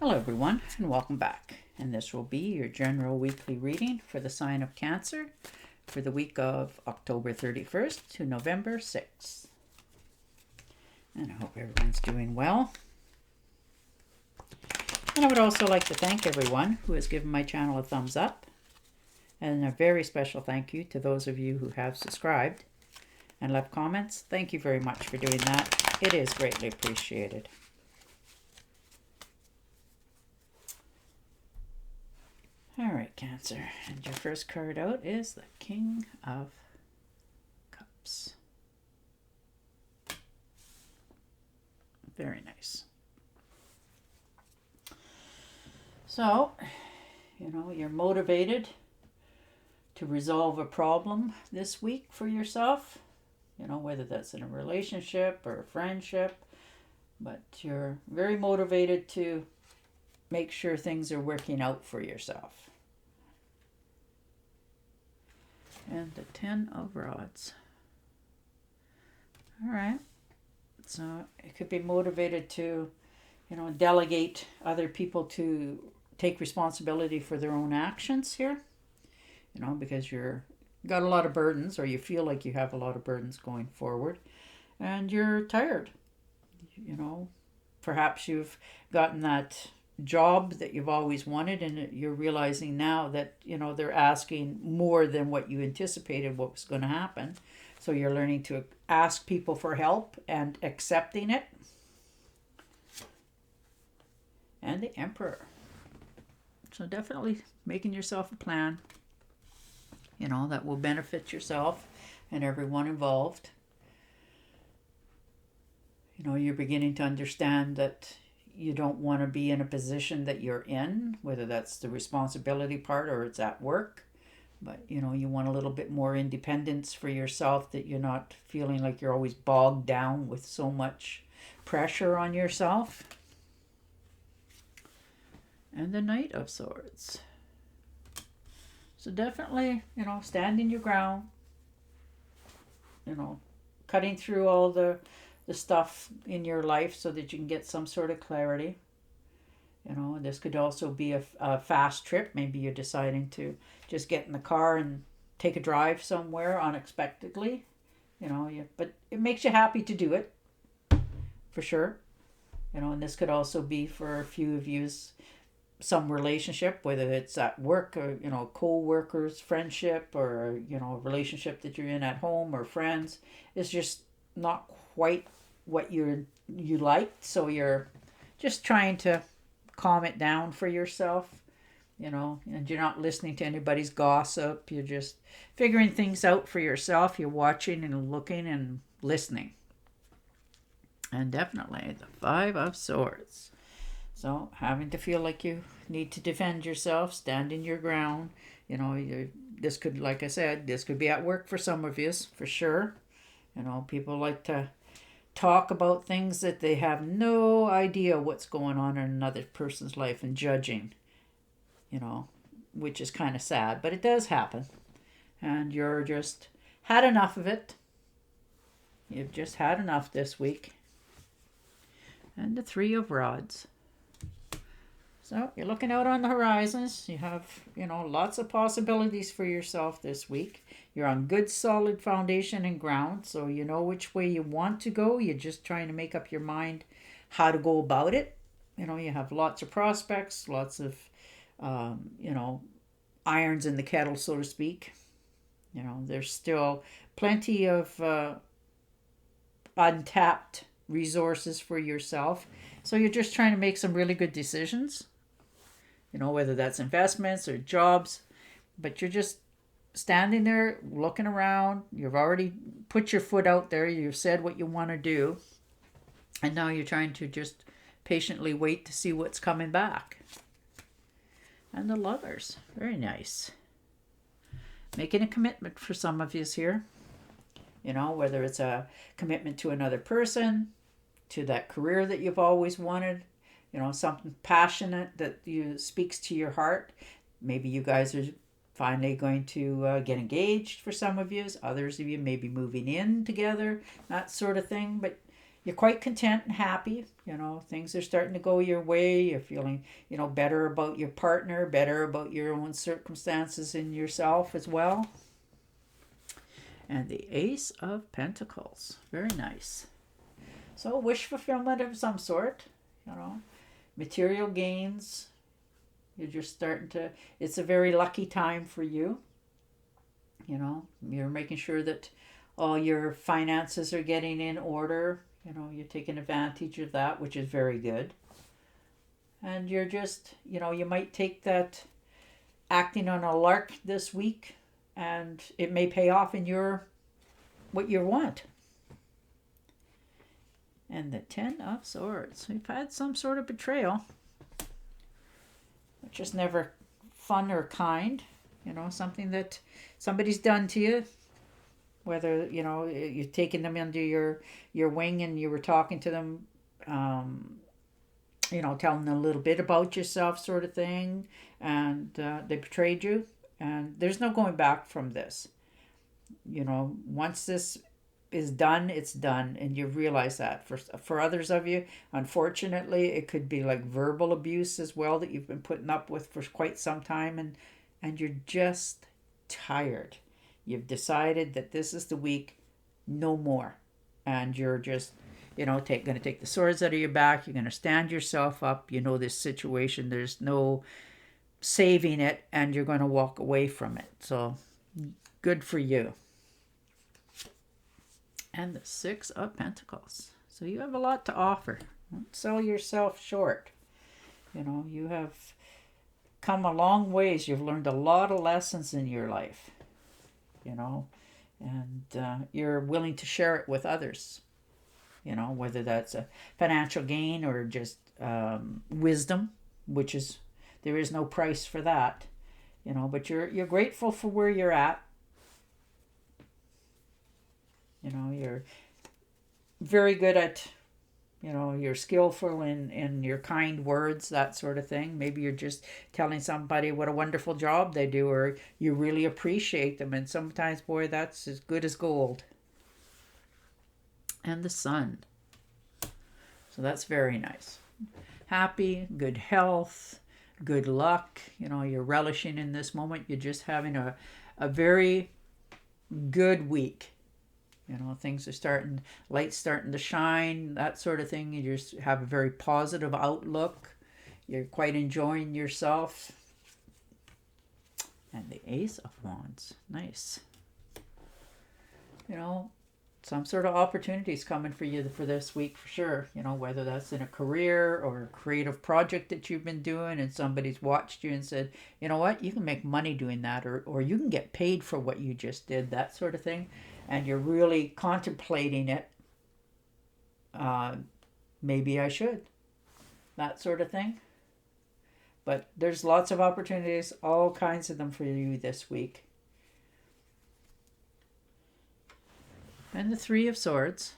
Hello everyone and welcome back, and this will be your general weekly reading for the sign of Cancer for the week of October 31st to November 6th. And I hope everyone's doing well. And I would also like to thank everyone who has given my channel a thumbs up, and a very special thank you to those of you who have subscribed and left comments. Thank you very much for doing that. It is greatly appreciated. All right, Cancer, and your first card out is the King of Cups. Very nice. So, you're motivated to resolve a problem this week for yourself, whether that's in a relationship or a friendship, but you're very motivated to make sure things are working out for yourself. And the 10 of Rods. All right. So it could be motivated to, delegate other people to take responsibility for their own actions here, because you're got a lot of burdens, or you feel like you have a lot of burdens going forward, and you're tired. Perhaps you've gotten that job that you've always wanted, and you're realizing now that they're asking more than what you anticipated what was going to happen, so you're learning to ask people for help and accepting it. And the Emperor. So definitely making yourself a plan that will benefit yourself and everyone involved. You're beginning to understand that you don't want to be in a position that you're in, whether that's the responsibility part or it's at work. But, you want a little bit more independence for yourself, that you're not feeling like you're always bogged down with so much pressure on yourself. And the Knight of Swords. So definitely, standing your ground, cutting through all the stuff in your life so that you can get some sort of clarity. This could also be a fast trip. Maybe you're deciding to just get in the car and take a drive somewhere unexpectedly. But it makes you happy to do it, for sure. And this could also be for a few of you some relationship, whether it's at work or co-workers, friendship, or a relationship that you're in at home or friends. It's just not quite what you liked, so you're just trying to calm it down for yourself, and you're not listening to anybody's gossip. You're just figuring things out for yourself. You're watching and looking and listening. And definitely the 5 of Swords. So having to feel like you need to defend yourself, standing your ground. This could, like I said, this could be at work for some of you, for sure. People like to talk about things that they have no idea what's going on in another person's life, and judging, which is kind of sad, but it does happen. And you're just had enough of it. You've just had enough this week. And the 3 of Rods. So you're looking out on the horizons. You have, lots of possibilities for yourself this week. You're on good, solid foundation and ground, so you know which way you want to go. You're just trying to make up your mind how to go about it. You have lots of prospects, lots of, irons in the kettle, so to speak. There's still plenty of untapped resources for yourself. So you're just trying to make some really good decisions, whether that's investments or jobs, but you're just standing there looking around. You've already put your foot out there. You've said what you want to do. And now you're trying to just patiently wait to see what's coming back. And the Lovers. Very nice. Making a commitment for some of you here. Whether it's a commitment to another person, to that career that you've always wanted, something passionate that speaks to your heart. Maybe you guys are finally going to get engaged for some of you. Others of you may be moving in together, that sort of thing. But you're quite content and happy. You know, things are starting to go your way. You're feeling, better about your partner, better about your own circumstances and yourself as well. And the Ace of Pentacles. Very nice. So wish fulfillment of some sort, material gains. You're just starting to, it's a very lucky time for you. You're making sure that all your finances are getting in order. You're taking advantage of that, which is very good. And you're just, you might take that acting on a lark this week, and it may pay off in what you want. And the Ten of Swords. We've had some sort of betrayal, which is never fun or kind. Something that somebody's done to you. Whether, you've taken them under your wing and you were talking to them, telling them a little bit about yourself sort of thing, and they betrayed you. And there's no going back from this. Once this is done, it's done, and you realize that. For others of you, unfortunately, it could be like verbal abuse as well that you've been putting up with for quite some time, and you're just tired. You've decided that this is the week, no more, and you're just, going to take the swords out of your back. You're going to stand yourself up. This situation, there's no saving it, and you're going to walk away from it. So good for you. And the Six of Pentacles. So you have a lot to offer. Don't sell yourself short. You have come a long ways. You've learned a lot of lessons in your life. And you're willing to share it with others. Whether that's a financial gain or just wisdom, which is, there is no price for that. But you're grateful for where you're at. You're very good at, you're skillful in your kind words, that sort of thing. Maybe you're just telling somebody what a wonderful job they do, or you really appreciate them. And sometimes, boy, that's as good as gold. And the Sun. So that's very nice. Happy, good health, good luck. You're relishing in this moment. You're just having a very good week. Things are light's starting to shine, that sort of thing. You just have a very positive outlook. You're quite enjoying yourself. And the Ace of Wands. Nice. Some sort of opportunities coming for you for this week for sure. Whether that's in a career or a creative project that you've been doing and somebody's watched you and said, you know what, you can make money doing that, or you can get paid for what you just did, that sort of thing. And you're really contemplating it. Maybe I should. That sort of thing. But there's lots of opportunities, all kinds of them for you this week. And the Three of Swords.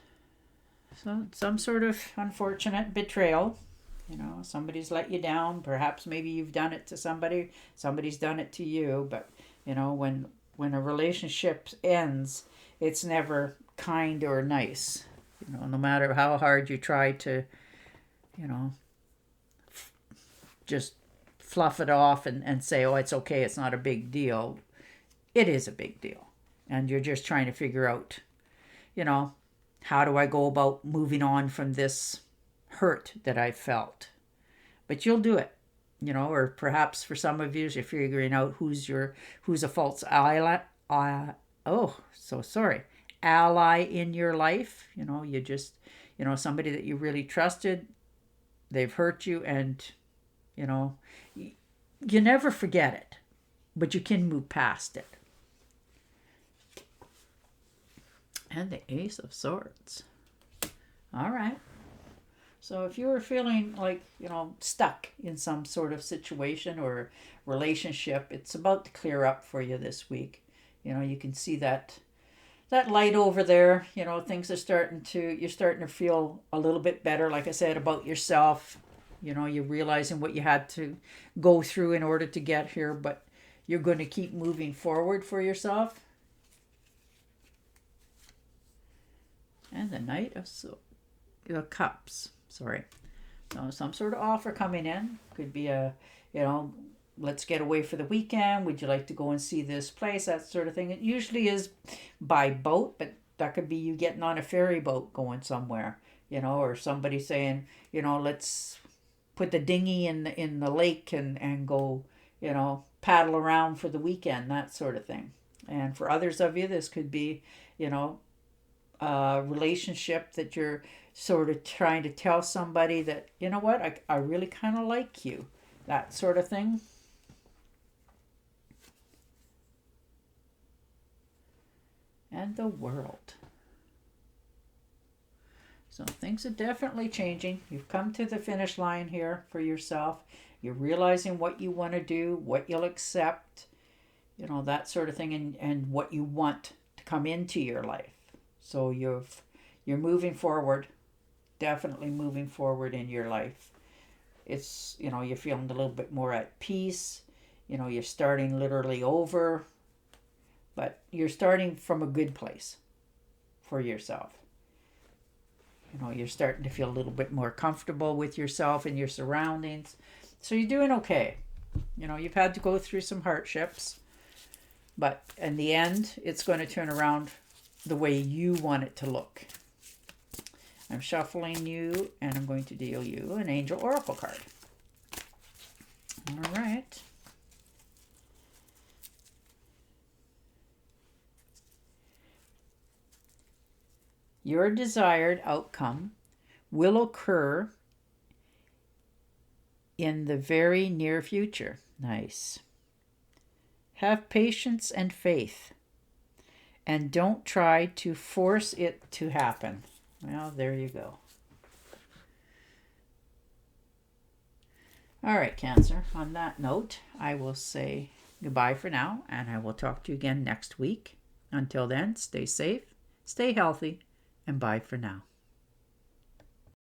So some sort of unfortunate betrayal. Somebody's let you down. Perhaps maybe you've done it to somebody. Somebody's done it to you. But, when a relationship ends, it's never kind or nice. No matter how hard you try to, just fluff it off and say, oh, it's okay, it's not a big deal. It is a big deal. And you're just trying to figure out, how do I go about moving on from this hurt that I felt? But you'll do it, or perhaps for some of you, you're figuring out who's a false ally. Ally in your life. You just, somebody that you really trusted, they've hurt you, and, you never forget it, but you can move past it. And the Ace of Swords. All right. So if you were feeling like, stuck in some sort of situation or relationship, it's about to clear up for you this week. You can see that light over there. Things are you're starting to feel a little bit better, like I said, about yourself. You're realizing what you had to go through in order to get here, but you're going to keep moving forward for yourself. And the Knight of Swords. Cups. Sorry. So some sort of offer coming in. Could be let's get away for the weekend. Would you like to go and see this place? That sort of thing. It usually is by boat, but that could be you getting on a ferry boat going somewhere, or somebody saying, let's put the dinghy in the lake and go, paddle around for the weekend, that sort of thing. And for others of you, this could be, a relationship that you're sort of trying to tell somebody that, I really kind of like you, that sort of thing. And the World. So things are definitely changing. You've come to the finish line here for yourself. You're realizing what you want to do, what you'll accept, that sort of thing, and what you want to come into your life. So you're moving forward, definitely moving forward in your life. It's, you're feeling a little bit more at peace. You're starting literally over, but you're starting from a good place for yourself. You're starting to feel a little bit more comfortable with yourself and your surroundings. So you're doing okay. You've had to go through some hardships, but in the end, it's going to turn around the way you want it to look. I'm shuffling you, and I'm going to deal you an Angel Oracle card. All right. Your desired outcome will occur in the very near future. Nice. Have patience and faith, and don't try to force it to happen. Well, there you go. All right, Cancer. On that note, I will say goodbye for now, and I will talk to you again next week. Until then, stay safe, stay healthy, and bye for now.